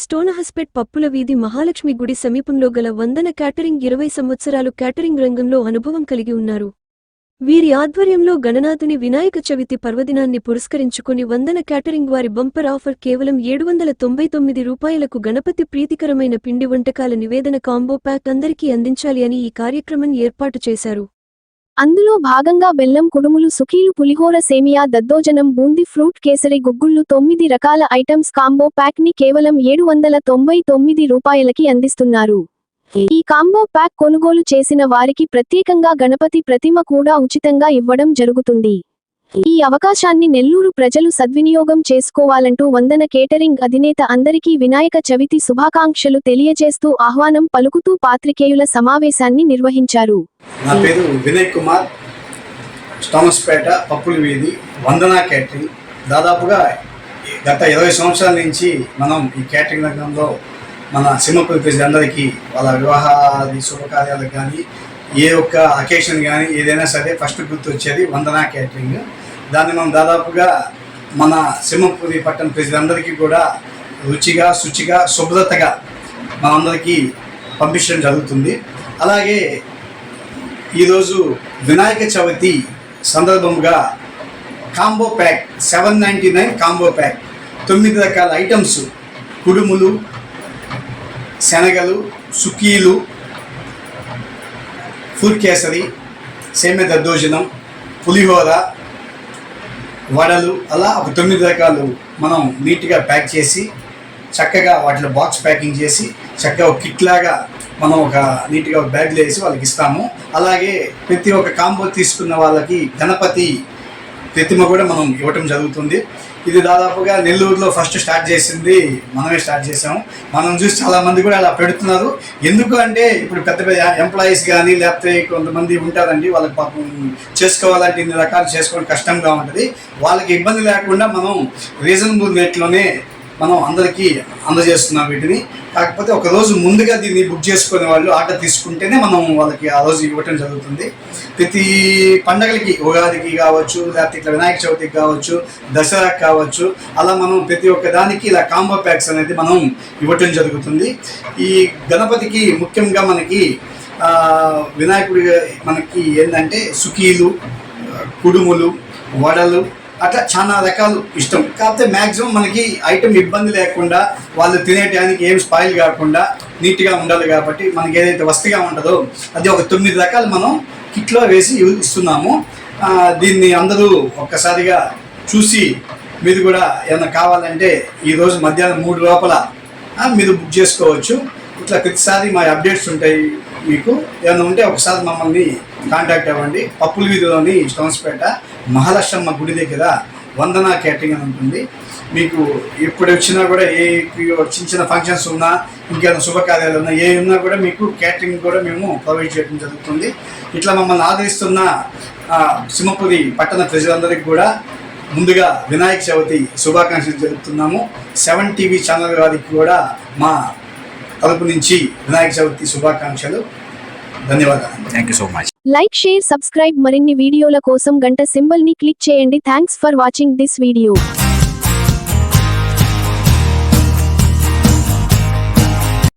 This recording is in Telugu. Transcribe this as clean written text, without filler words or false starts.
స్టోనహస్పేట్ పప్పుల వీధి మహాలక్ష్మి గుడి సమీపంలో గల వందన క్యాటరింగ్ 20 సంవత్సరాలు క్యాటరింగ్ రంగంలో అనుభవం కలిగి ఉన్నారు. వీరి ఆధ్వర్యంలో గణనాథుని వినాయక చవితి పర్వదినాన్ని పురస్కరించుకుని వందన క్యాటరింగ్ వారి బంపర్ ఆఫర్ కేవలం 799 రూపాయలకు గణపతి ప్రీతికరమైన పిండి వంటకాల నివేదన కాంబో ప్యాక్ అందరికీ అందించాలి అని ఈ కార్యక్రమం ఏర్పాటు చేశారు. అందులో భాగంగా బెల్లం కుడుములు, సుకీలు, పులిహోర, సేమియా, దద్దోజనం, బూందీ, ఫ్రూట్ కేసరి, గుగ్గుళ్లు 9 రకాల ఐటమ్స్ కాంబో ప్యాక్ ని కేవలం 799 రూపాయలకి అందిస్తున్నారు. ఈ కాంబో ప్యాక్ కొనుగోలు చేసిన వారికి ప్రత్యేకంగా గణపతి ప్రతిమ కూడా ఉచితంగా ఇవ్వడం జరుగుతుంది. ఈ అవకాశాన్ని నెల్లూరు ప్రజలు సద్వినియోగం చేసుకోవాలంటూ వందన కేటరింగ్ అధినేత అందరికీ వినాయక చవితి శుభాకాంక్షలు తెలియజేస్తూ ఆహ్వానం పలుకుతూ పాత్రికేయుల సమావేశాన్ని నిర్వహించారు. నా పేరు వినయ్ కుమార్, స్టోనస్పేట పప్పుల వీధి వందన కేటరింగ్. దాదాపుగా గత 20 సంవత్సరాల నుంచి మనం ఈ కేటరింగ్ రంగంలో మన సింహపురి ప్రజలందరికీ వాళ్ళ వివాహాది శుభకార్యాలకు కానీ ఏ ఒక్క అకేషన్ కానీ ఏదైనా సరే ఫస్ట్ గుర్తు వచ్చేది వందన కేటరింగ్. దాన్ని మనం దాదాపుగా మన సింహపురి పట్టణ ప్రజలందరికీ కూడా రుచిగా, శుచిగా, శుభ్రతగా మనందరికీ పంపించడం జరుగుతుంది. అలాగే ఈరోజు వినాయక చవితి సందర్భంగా కాంబో ప్యాక్ 799 కాంబో ప్యాక్ 9 రకాల ఐటమ్స్, కుడుములు, శనగలు, సుకీలు, ఫుడ్ కేసరి, సేమియా దద్దోజనం, పులిహోర, వడలు, అలా ఒక 9 రకాలు మనం నీట్గా ప్యాక్ చేసి చక్కగా వాటిలో బాక్స్ ప్యాకింగ్ చేసి చక్కగా ఒక కిట్ లాగా మనం ఒక నీట్గా ఒక బ్యాగ్లో వేసి వాళ్ళకి ఇస్తాము. అలాగే ప్రతి ఒక్క కాంబో తీసుకున్న వాళ్ళకి గణపతి ప్రతిమ కూడా మనం ఇవ్వటం జరుగుతుంది. ఇది దాదాపుగా నెల్లూరులో ఫస్ట్ స్టార్ట్ చేసింది మనమే స్టార్ట్ చేసాము. మనం చూసి చాలామంది కూడా అలా పెడుతున్నారు. ఎందుకు అంటే ఇప్పుడు పెద్ద పెద్ద ఎంప్లాయీస్ కానీ లేకపోతే కొంతమంది ఉంటారండి, వాళ్ళకి పాపం చేసుకోవాలంటే ఇన్ని రకాలు చేసుకోవడం కష్టంగా ఉంటుంది. వాళ్ళకి ఇబ్బంది లేకుండా మనం రీజనబుల్ రేట్లోనే మనం అందరికీ అందజేస్తున్నాం వీటిని. కాకపోతే ఒక రోజు ముందుగా దీన్ని బుక్ చేసుకునే వాళ్ళు ఆర్డర్ తీసుకుంటేనే మనం వాళ్ళకి ఆ రోజు ఇవ్వటం జరుగుతుంది. ప్రతి పండగలకి, ఉగాదికి కావచ్చు, లేకపోతే ఇట్లా వినాయక చవితికి కావచ్చు, దసరాకి కావచ్చు, అలా మనం ప్రతి ఒక్క దానికి ఇలా కాంబో ప్యాక్స్ అనేది మనం ఇవ్వటం జరుగుతుంది. ఈ గణపతికి ముఖ్యంగా మనకి వినాయకుడి మనకి ఏంటంటే సుకీలు, కుడుములు, వడలు, అట్లా చాలా రకాలు ఇష్టం. కాకపోతే మ్యాక్సిమం మనకి ఐటమ్ ఇబ్బంది లేకుండా వాళ్ళు తినేటానికి ఏం స్పాయిల్ కాకుండా నీట్గా ఉండాలి కాబట్టి మనకి ఏదైతే వస్తుగా ఉంటుందో అది ఒక 9 రకాలు మనం కిట్లో వేసి ఇస్తున్నాము. దీన్ని అందరూ ఒక్కసారిగా చూసి మీరు కూడా ఏమైనా కావాలంటే ఈరోజు మధ్యాహ్నం 3 లోపల మీరు బుక్ చేసుకోవచ్చు. ఇట్లా ప్రతిసారి మా అప్డేట్స్ ఉంటాయి. మీకు ఏమైనా ఉంటే ఒకసారి మమ్మల్ని కాంటాక్ట్ అవ్వండి. పప్పుల వీధిలోని స్టోన్స్పేట మహాలక్ష్మమ్మ గుడి దగ్గర వందన కేటరింగ్ అని ఉంటుంది. మీకు ఎప్పుడు వచ్చినా కూడా చిన్న చిన్న ఫంక్షన్స్ ఉన్నా, ఇంకేమైనా శుభకార్యాలు ఉన్నా, ఏ ఉన్నా కూడా మీకు కేటరింగ్ కూడా మేము ప్రొవైడ్ చేయడం జరుగుతుంది. ఇట్లా మమ్మల్ని ఆదరిస్తున్న సింహపురి పట్టణ ప్రజలందరికీ కూడా ముందుగా వినాయక చవితి శుభాకాంక్షలు జరుపుతున్నాము. 7 టీవీ ఛానల్ వారికి కూడా మా తరపు నుంచి వినాయక చవితి శుభాకాంక్షలు. ధన్యవాదాలు. Thank you so much. Like, share, subscribe. మరిన్ని వీడియోల కోసం గంట సింబల్ ని క్లిక్ చేయండి. Thanks for watching this video.